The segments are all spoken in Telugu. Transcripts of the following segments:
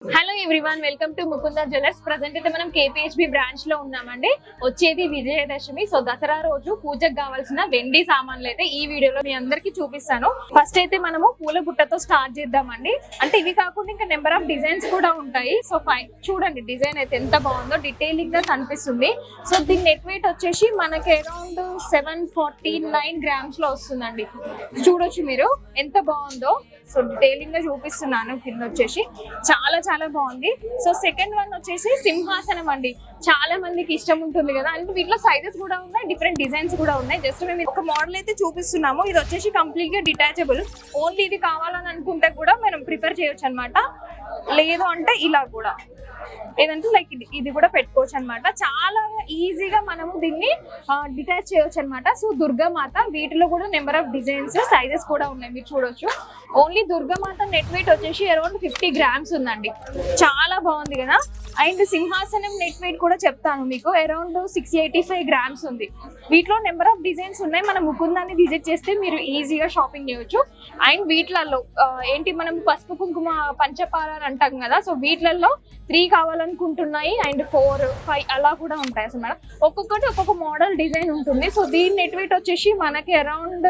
Hello everyone, welcome to Mukunda jewellers. Present అయితే మనం KPHB బ్రాంచ్ లో ఉన్నామండి. వచ్చేది విజయదశమి, సో దసరా రోజు పూజకు కావాల్సిన వెండి సామాన్లు అయితే ఈ వీడియోలో మీ అందరికి చూపిస్తాను. ఫస్ట్ అయితే మనము పూల బుట్టతో స్టార్ట్ చేద్దామండి. అంటే ఇవి కాకుండా ఇంకా నెంబర్ ఆఫ్ డిజైన్స్ కూడా ఉంటాయి. సో చూడండి డిజైన్ అయితే ఎంత బాగుందో, డీటెయిలింగ్ గా కనిపిస్తుంది. సో దీని నెట్ వెయిట్ వచ్చేసి మనకి అరౌండ్ 749 గ్రామ్స్ లో వస్తుందండి. చూడొచ్చు మీరు ఎంత బాగుందో. సో డీటెయిలింగ్ గా చూపిస్తున్నాను. కింద వచ్చేసి చాలా చాలా బాగుంది. సో సెకండ్ వన్ వచ్చేసి సింహాసనం అండి. చాలా మందికి ఇష్టం ఉంటుంది కదా, అంటే వీటిలో సైజెస్ కూడా ఉన్నాయి, డిఫరెంట్ డిజైన్స్ కూడా ఉన్నాయి. జస్ట్ మేము ఒక మోడల్ అయితే చూపిస్తున్నాము. ఇది వచ్చేసి కంప్లీట్ గా డిటాచబుల్. ఓన్లీ ఇది కావాలని అనుకుంటే కూడా మనం ప్రిఫర్ చేయొచ్చు అనమాట. లేదు అంటే ఇలా కూడా ఏదంటే లైక్ ఇది కూడా పెట్టుకోవచ్చు అనమాట. చాలా ఈజీగా మనము దీన్ని డిటాచ్ చేయొచ్చు అనమాట. సో దుర్గామాత, వీటిలో కూడా నెంబర్ ఆఫ్ డిజైన్స్, సైజెస్ కూడా ఉన్నాయి, మీరు చూడొచ్చు. ఓన్లీ దుర్గామాత నెట్ వెయిట్ వచ్చేసి అరౌండ్ 50 గ్రామ్స్ ఉందండి. చాలా బాగుంది కదా. అండ్ సింహాసనం నెట్ వెయిట్ కూడా చెప్తాను మీకు, అరౌండ్ 685 గ్రామ్స్ ఉంది. వీటిలో నెంబర్ ఆఫ్ డిజైన్స్ ఉన్నాయి. మనం ముకుందాన్ని విజిట్ చేస్తే మీరు ఈజీగా షాపింగ్ చేయొచ్చు. అండ్ వీటిలలో ఏంటి, మనం పసుపు కుంకుమ పంచపార అని అంటాం కదా, సో వీటిలలో 3 కావాలనుకుంటున్నాయి అండ్ 4, 5 అలా కూడా ఉంటాయి అసలు మేడం. ఒక్కొక్కటి ఒక్కొక్క మోడల్ డిజైన్ ఉంటుంది. సో దీని నెట్ వెయిట్ వచ్చేసి మనకి అరౌండ్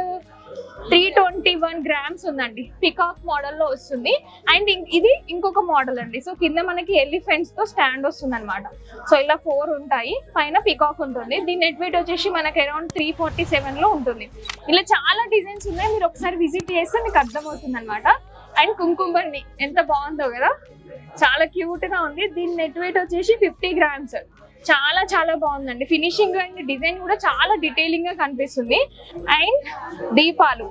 321 గ్రామ్స్ ఉందండి. పికాక్ మోడల్లో వస్తుంది. అండ్ ఇది ఇంకొక మోడల్ అండి. సో కింద మనకి ఎలిఫెంట్స్ తో స్టాండ్ వస్తుంది అనమాట. సో ఇలా 4 ఉంటాయి, పైన పికాక్ ఉంటుంది. దీని నెట్ వెయిట్ వచ్చేసి మనకి అరౌండ్ 347 లో ఉంటుంది. ఇలా చాలా డిజైన్స్ ఉన్నాయి, మీరు ఒకసారి విజిట్ చేస్తే మీకు అర్థమవుతుంది అనమాట. అండ్ కుంకుమని ఎంత బాగుందో కదా, చాలా క్యూట్ గా ఉంది. దీని నెట్ వెయిట్ వచ్చేసి 50 గ్రామ్స్. చాలా చాలా బాగుందండి. ఫినిషింగ్ అండ్ డిజైన్ కూడా చాలా డీటెయిలింగ్ గా కనిపిస్తుంది. అండ్ దీపాలు,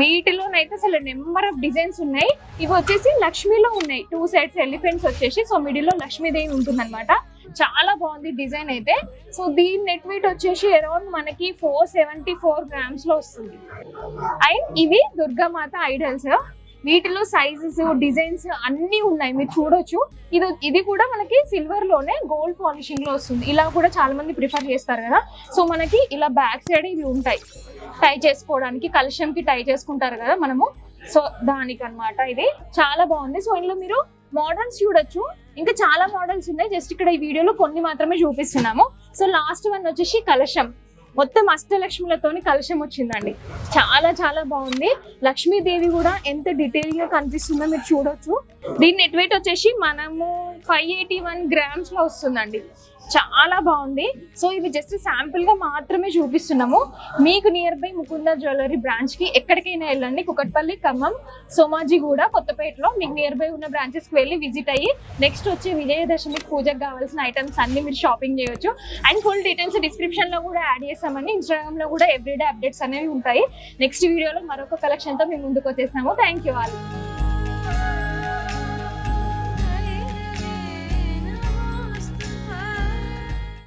వీటిలోనైతే అసలు నెంబర్ ఆఫ్ డిజైన్స్ ఉన్నాయి. ఇవి వచ్చేసి లక్ష్మీలో ఉన్నాయి. 2 సైడ్స్ ఎలిఫెంట్స్ వచ్చేసి, సో మిడిల్ లో లక్ష్మీదేవి ఉంటుంది అనమాట. చాలా బాగుంది డిజైన్ అయితే. సో దీని నెట్ వెయిట్ వచ్చేసి అరౌండ్ మనకి 474 గ్రామ్స్ లో వస్తుంది. అండ్ ఇవి దుర్గామాత ఐడల్స్. వీటిలో సైజెస్, డిజైన్స్ అన్ని ఉన్నాయి, మీరు చూడొచ్చు. ఇది కూడా మనకి సిల్వర్ లోనే గోల్డ్ పాలిషింగ్ లో వస్తుంది. ఇలా కూడా చాలా మంది ప్రిఫర్ చేస్తారు కదా. సో మనకి ఇలా బ్యాక్ సైడ్ ఇవి ఉంటాయి, టై చేసుకోవడానికి, కలశంకి టై చేసుకుంటారు కదా మనము. సో దానికి అన్నమాట ఇది. చాలా బాగుంది. సో ఇందులో మీరు మోడల్స్ చూడొచ్చు, ఇంకా చాలా మోడల్స్ ఉన్నాయి. జస్ట్ ఇక్కడ ఈ వీడియోలో కొన్ని మాత్రమే చూపిస్తున్నాము. సో లాస్ట్ వన్ వచ్చేసి కలశం. మొత్తం అష్టలక్ష్ములతోని కలశం వచ్చిందండి. చాలా చాలా బాగుంది. లక్ష్మీదేవి కూడా ఎంత డీటెయిల్ గా కనిపిస్తుందో మీరు చూడొచ్చు. దీని నెట్ వెయిట్ వచ్చేసి మనము 581 గ్రామ్స్ లో వస్తుందండి. చాలా బాగుంది. సో ఇవి జస్ట్ శాంపుల్ గా మాత్రమే చూపిస్తున్నాము. మీకు near by Mukunda jewellery branch కి ఎక్కడికైనా వెళ్ళండి. కుకట్పల్లి, ఖమ్మం, సోమాజిగూడ, కొత్తపేటలో మీకు నియర్ బై ఉన్న బ్రాంచెస్ కి వెళ్ళి విజిట్ అయ్యి నెక్స్ట్ వచ్చే విజయదశమి పూజకు కావాల్సిన ఐటమ్స్ అన్ని మీరు షాపింగ్ చేయొచ్చు. అండ్ ఫుల్ డీటెయిల్స్ డిస్క్రిప్షన్ లో కూడా యాడ్ చేస్తామని. ఇన్స్టాగ్రామ్ లో కూడా ఎవ్రీడే అప్డేట్స్ అనేవి ఉంటాయి. నెక్స్ట్ వీడియోలో మరొక కలెక్షన్ తో మేము ముందుకు వచ్చేస్తాము. Thank you all.